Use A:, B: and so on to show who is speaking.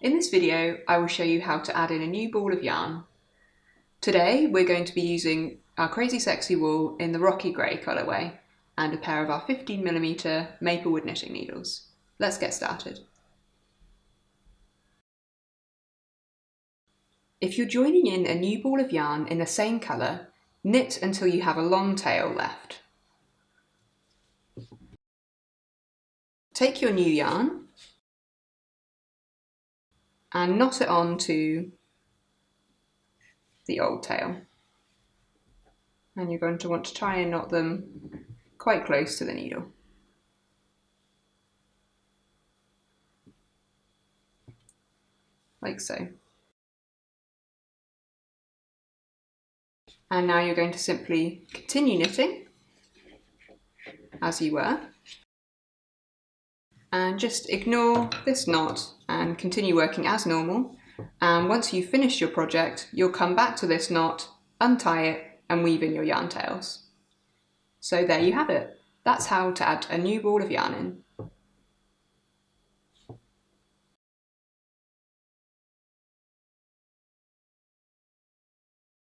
A: In this video, I will show you how to add in a new ball of yarn. Today, we're going to be using our Crazy Sexy wool in the Rocky Grey colourway and a pair of our 15mm Maplewood knitting needles. Let's get started. If you're joining in a new ball of yarn in the same colour, knit until you have a long tail left. Take your new yarn and knot it onto the old tail. And you're going to want to try and knot them quite close to the needle. Like so. And now you're going to simply continue knitting as you were. And just ignore this knot and continue working as normal. And once you've finished your project, you'll come back to this knot, untie it, and weave in your yarn tails. So there you have it. That's how to add a new ball of yarn in.